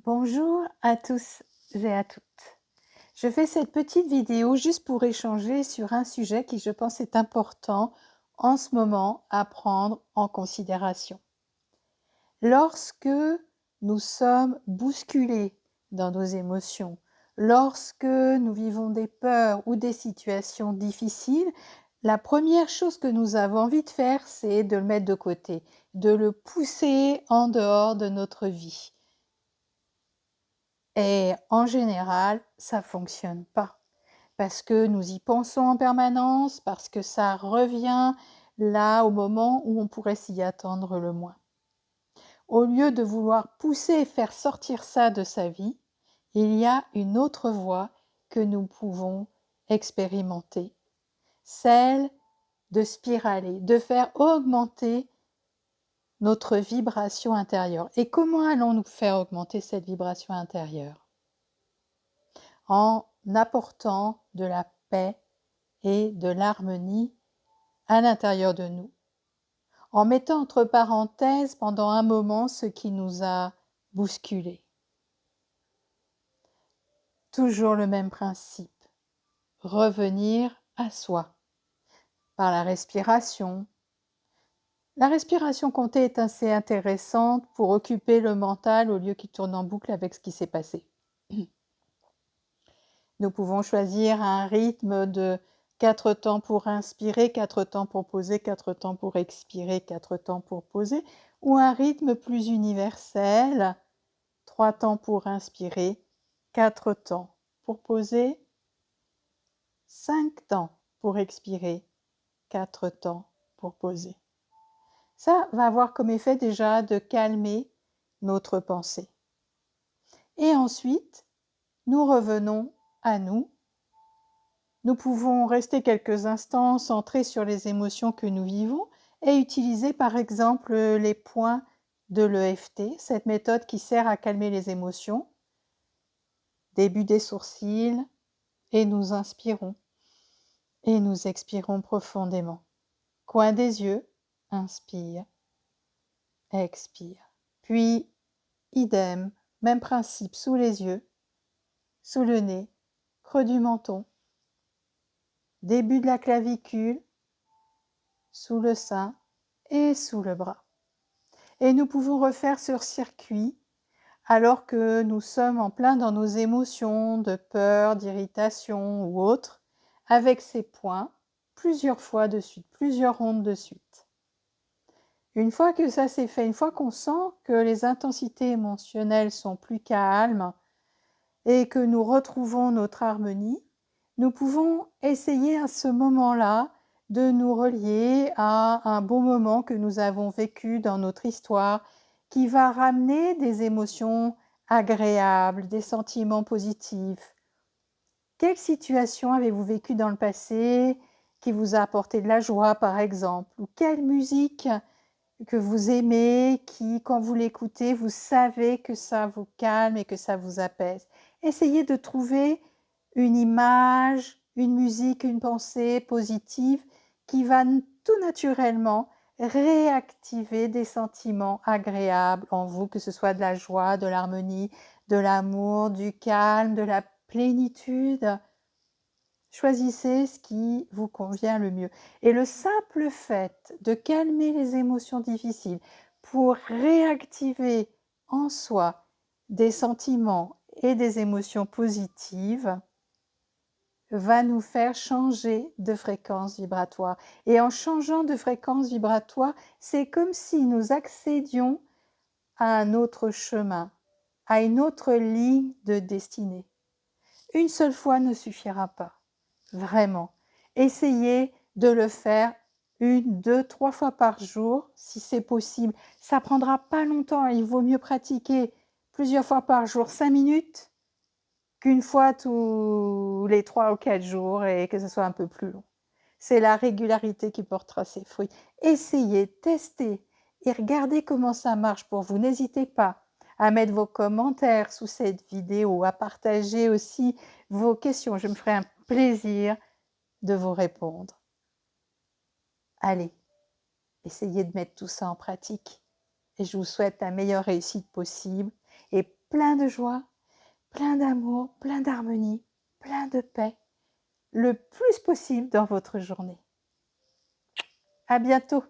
Bonjour à tous et à toutes. Je fais cette petite vidéo juste pour échanger sur un sujet qui, je pense, est important en ce moment à prendre en considération. Lorsque nous sommes bousculés dans nos émotions, lorsque nous vivons des peurs ou des situations difficiles, la première chose que nous avons envie de faire, c'est de le mettre de côté, de le pousser en dehors de notre vie. Et en général, ça fonctionne pas parce que nous y pensons en permanence, parce que ça revient là au moment où on pourrait s'y attendre le moins. Au lieu de vouloir pousser et faire sortir ça de sa vie, il y a une autre voie que nous pouvons expérimenter, celle de spiraler, de faire augmenter notre vibration intérieure. Et comment allons-nous faire augmenter cette vibration intérieure? En apportant de la paix et de l'harmonie à l'intérieur de nous, en mettant entre parenthèses pendant un moment ce qui nous a bousculés. Toujours le même principe, revenir à soi par la respiration. La respiration comptée est assez intéressante pour occuper le mental au lieu qu'il tourne en boucle avec ce qui s'est passé. Nous pouvons choisir un rythme de 4 temps pour inspirer, 4 temps pour poser, 4 temps pour expirer, 4 temps pour poser, ou un rythme plus universel, 3 temps pour inspirer, 4 temps pour poser, 5 temps pour expirer, 4 temps pour poser. Ça va avoir comme effet déjà de calmer notre pensée. Et ensuite, nous revenons à nous. Nous pouvons rester quelques instants centrés sur les émotions que nous vivons et utiliser par exemple les points de l'EFT, cette méthode qui sert à calmer les émotions. Début des sourcils et nous inspirons et nous expirons profondément. Coin des yeux, inspire, expire. Puis, idem, même principe sous les yeux, sous le nez, creux du menton, début de la clavicule, sous le sein et sous le bras. Et nous pouvons refaire ce circuit alors que nous sommes en plein dans nos émotions de peur, d'irritation ou autre, avec ces points plusieurs fois de suite, plusieurs rondes de suite. Une fois que ça c'est fait, une fois qu'on sent que les intensités émotionnelles sont plus calmes et que nous retrouvons notre harmonie, nous pouvons essayer à ce moment-là de nous relier à un bon moment que nous avons vécu dans notre histoire qui va ramener des émotions agréables, des sentiments positifs. Quelle situation avez-vous vécu dans le passé qui vous a apporté de la joie, par exemple? Ou quelle musique que vous aimez, qui, quand vous l'écoutez, vous savez que ça vous calme et que ça vous apaise? Essayez de trouver une image, une musique, une pensée positive qui va tout naturellement réactiver des sentiments agréables en vous, que ce soit de la joie, de l'harmonie, de l'amour, du calme, de la plénitude. Choisissez ce qui vous convient le mieux. Et le simple fait de calmer les émotions difficiles pour réactiver en soi des sentiments et des émotions positives va nous faire changer de fréquence vibratoire. Et en changeant de fréquence vibratoire, c'est comme si nous accédions à un autre chemin, à une autre ligne de destinée. Une seule fois ne suffira pas. Vraiment. Essayez de le faire 1, 2, 3 fois par jour si c'est possible. Ça prendra pas longtemps, il vaut mieux pratiquer plusieurs fois par jour 5 minutes qu'une fois tous les 3 ou 4 jours et que ce soit un peu plus long. C'est la régularité qui portera ses fruits. Essayez, testez et regardez comment ça marche pour vous. N'hésitez pas à mettre vos commentaires sous cette vidéo, à partager aussi vos questions. Je me ferai un plaisir de vous répondre. Allez, essayez de mettre tout ça en pratique et je vous souhaite la meilleure réussite possible et plein de joie, plein d'amour, plein d'harmonie, plein de paix, le plus possible dans votre journée. À bientôt!